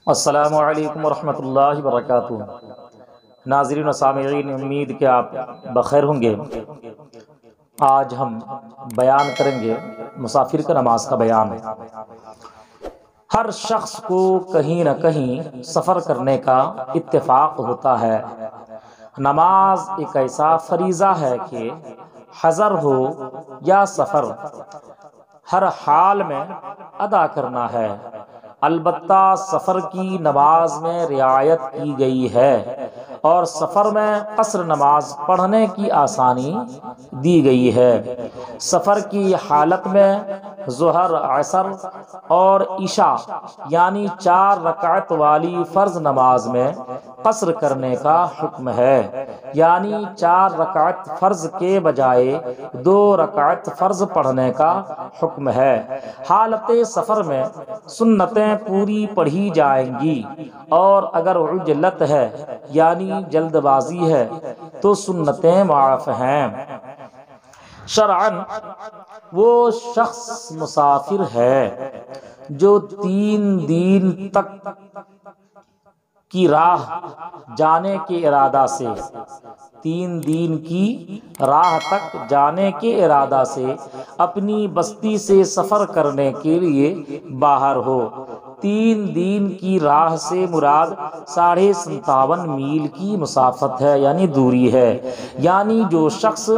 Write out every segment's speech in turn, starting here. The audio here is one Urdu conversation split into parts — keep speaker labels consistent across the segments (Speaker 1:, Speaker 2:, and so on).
Speaker 1: السلام علیکم ورحمۃ اللہ وبرکاتہ۔ ناظرین و سامعین، امید کہ آپ بخیر ہوں گے۔ آج ہم بیان کریں گے مسافر کا نماز کا بیان۔ ہر شخص کو کہیں نہ کہیں سفر کرنے کا اتفاق ہوتا ہے۔ نماز ایک ایسا فریضہ ہے کہ حضر ہو یا سفر، ہر حال میں ادا کرنا ہے۔ البتہ سفر کی نماز میں رعایت کی گئی ہے اور سفر میں قصر نماز پڑھنے کی آسانی دی گئی ہے۔ سفر کی حالت میں ظہر، عصر اور عشاء یعنی 4 رکعت والی فرض نماز میں قصر کرنے کا حکم ہے، یعنی 4 رکعت فرض کے بجائے 2 رکعت فرض پڑھنے کا حکم ہے۔ حالت سفر میں سنتیں پوری پڑھی جائیں گی، اور اگر عجلت ہے یعنی جلد بازی ہے تو سنتیں معاف ہیں۔ شرعاً وہ شخص مسافر ہے جو 3 دن تک کی راہ جانے کے ارادہ سے 3 دن کی راہ تک جانے کے ارادہ سے اپنی بستی سے سفر کرنے کے لیے باہر ہو۔ 3 دن کی راہ سے مراد 57.5 میل کی مسافت ہے، یعنی دوری ہے۔ یعنی جو شخص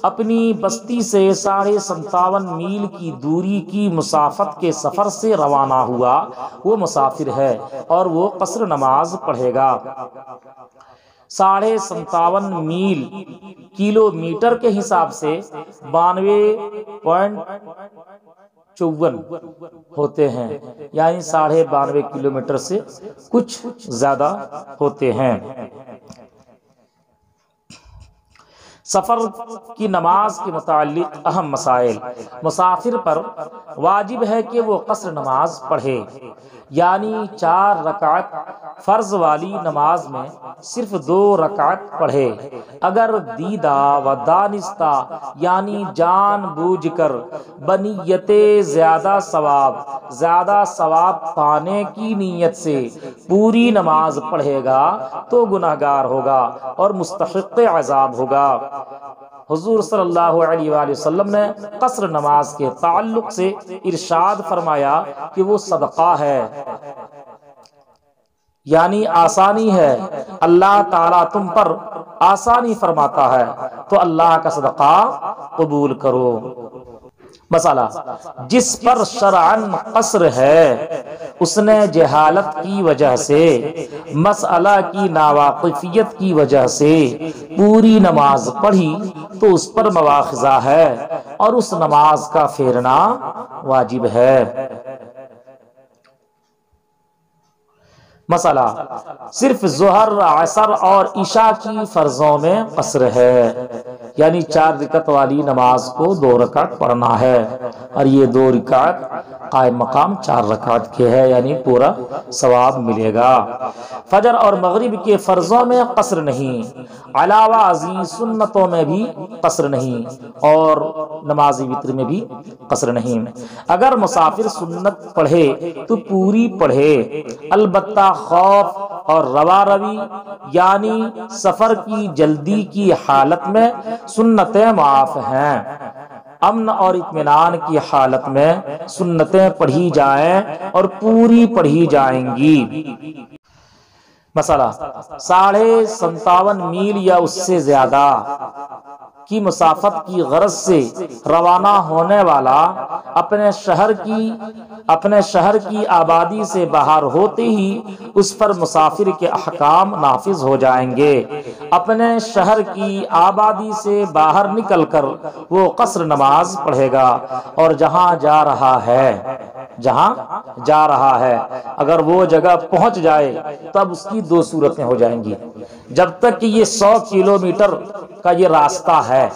Speaker 1: اپنی بستی سے 57.5 میل کی دوری کی مسافت کے سفر سے روانہ ہوا وہ مسافر ہے اور وہ قصر نماز پڑھے گا۔ 57.5 میل کلومیٹر کے حساب سے 92.54 ہوتے ہیں، یعنی 92.5 کلومیٹر سے کچھ زیادہ ہوتے ہیں۔ سفر کی نماز کے متعلق اہم مسائل۔ مسافر پر واجب ہے کہ وہ قصر نماز پڑھے، یعنی 4 رکعت فرض والی نماز میں صرف 2 رکعت پڑھے۔ اگر دیدہ و دانستہ یعنی جان بوجھ کر بنیت زیادہ ثواب پانے کی نیت سے پوری نماز پڑھے گا تو گنہگار ہوگا اور مستحق عذاب ہوگا۔ حضور صلی اللہ علیہ وآلہ وسلم نے قصر نماز کے تعلق سے ارشاد فرمایا کہ وہ صدقہ ہے، یعنی آسانی ہے۔ اللہ تعالیٰ تم پر آسانی فرماتا ہے تو اللہ کا صدقہ قبول کرو۔ مسئلہ: جس پر شرعاً قصر ہے اس نے جہالت کی وجہ سے، مسئلہ کی ناواقفیت کی وجہ سے پوری نماز پڑھی تو اس پر مواخذہ ہے اور اس نماز کا پھیرنا واجب ہے۔ مسئلہ: صرف ظہر، عصر اور عشاء کی فرضوں میں قصر ہے، یعنی 4 رکعت والی نماز کو 2 رکعت پڑھنا ہے، اور یہ 2 رکعت قائم مقام 4 رکعت کے ہے، یعنی پورا ثواب ملے گا۔ فجر اور مغرب کے فرضوں میں قصر نہیں، علاوہ ازیں سنتوں میں بھی قصر نہیں، اور نماز وتر میں بھی قصر نہیں۔ اگر مسافر سنت پڑھے تو پوری پڑھے، البتہ خوف اور روا روی یعنی سفر کی جلدی کی حالت میں سنتیں معاف ہیں۔ امن اور اطمینان کی حالت میں سنتیں پڑھی جائیں اور پوری پڑھی جائیں گی۔ مسئلہ: 57.5 میل یا اس سے زیادہ کی مسافت کی غرض سے روانہ ہونے والا اپنے شہر کی آبادی سے باہر ہوتے ہی اس پر مسافر کے احکام نافذ ہو جائیں گے۔ اپنے شہر کی آبادی سے باہر نکل کر وہ قصر نماز پڑھے گا، اور جہاں جا رہا ہے اگر وہ جگہ پہنچ جائے تب اس کی 2 صورتیں ہو جائیں گی۔ جب تک کہ یہ 100 کلومیٹر کا یہ راستہ ہے،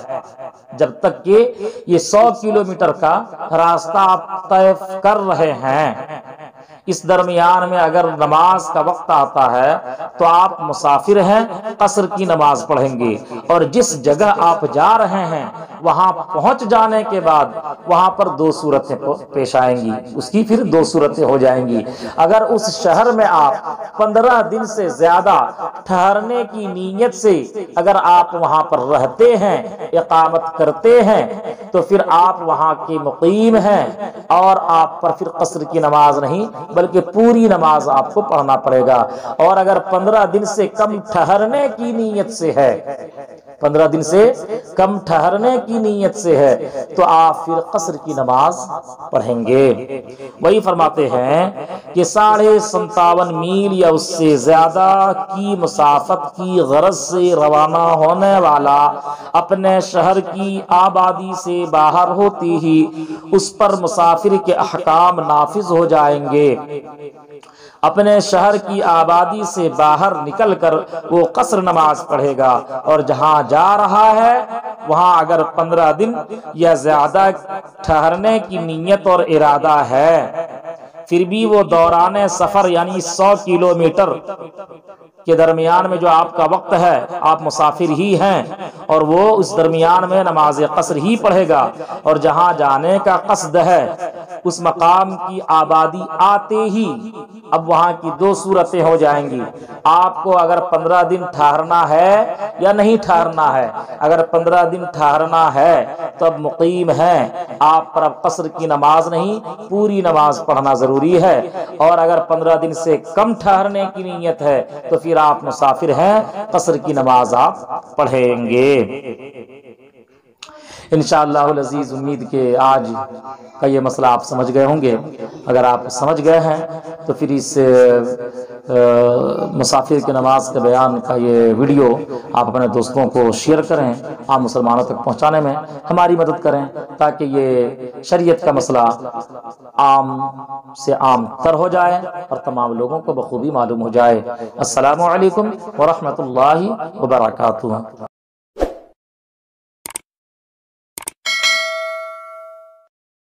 Speaker 1: جب تک کہ یہ 100 کلومیٹر کا راستہ آپ طے کر رہے ہیں، اس درمیان میں اگر نماز کا وقت آتا ہے تو آپ مسافر ہیں، قصر کی نماز پڑھیں گے، اور جس جگہ آپ جا رہے ہیں وہاں پہنچ جانے کے بعد وہاں پر 2 صورتیں پیش آئیں گی، اس کی پھر 2 صورتیں ہو جائیں گی۔ اگر اس شہر میں آپ 15 دن سے زیادہ ٹھہرنے کی نیت سے اگر آپ وہاں پر رہتے ہیں، اقامت کرتے ہیں، تو پھر آپ وہاں کے مقیم ہیں، اور آپ پر پھر قصر کی نماز نہیں بلکہ پوری نماز آپ کو پڑھنا پڑے گا۔ اور اگر 15 دن سے کم ٹھہرنے کی نیت سے ہے، 15 دن سے کم ٹھہرنے کی نیت سے ہے، تو آپ پھر قصر کی نماز پڑھیں گے۔ وہی فرماتے ہیں کہ 57.5 میل یا اس سے زیادہ کی مسافت کی غرض سے روانہ ہونے والا اپنے شہر کی آبادی سے باہر ہوتی ہی اس پر مسافر کے احکام نافذ ہو جائیں گے۔ اپنے شہر کی آبادی سے باہر نکل کر وہ قصر نماز پڑھے گا، اور جہاں جا رہا ہے وہاں اگر 15 دن یا زیادہ ٹھہرنے کی نیت اور ارادہ ہے، پھر بھی وہ دوران سفر یعنی 100 کلومیٹر کے درمیان میں جو آپ کا وقت ہے، آپ مسافر ہی ہیں، اور وہ اس درمیان میں نماز قصر ہی پڑھے گا، اور جہاں جانے کا قصد ہے اس مقام کی آبادی آتے ہی اب وہاں کی 2 صورتیں ہو جائیں گی۔ آپ کو اگر 15 دن ٹھہرنا ہے یا نہیں ٹھہرنا ہے، اگر 15 دن ٹھہرنا ہے تو اب مقیم ہیں، آپ پر اب قصر کی نماز نہیں پوری نماز پڑھنا ضروری ہے، اور اگر 15 دن سے کم ٹھہرنے کی نیت ہے تو پھر آپ مسافر ہیں، قصر کی نماز آپ پڑھیں گے۔ انشاءاللہ العزیز امید کہ آج کا یہ مسئلہ آپ سمجھ گئے ہوں گے۔ اگر آپ سمجھ گئے ہیں تو پھر اس مسافر کی نماز کے بیان کا یہ ویڈیو آپ اپنے دوستوں کو شیئر کریں، عام مسلمانوں تک پہنچانے میں ہماری مدد کریں، تاکہ یہ شریعت کا مسئلہ عام سے عام تر ہو جائے اور تمام لوگوں کو بخوبی معلوم ہو جائے۔ السلام علیکم ورحمۃ اللہ وبرکاتہ۔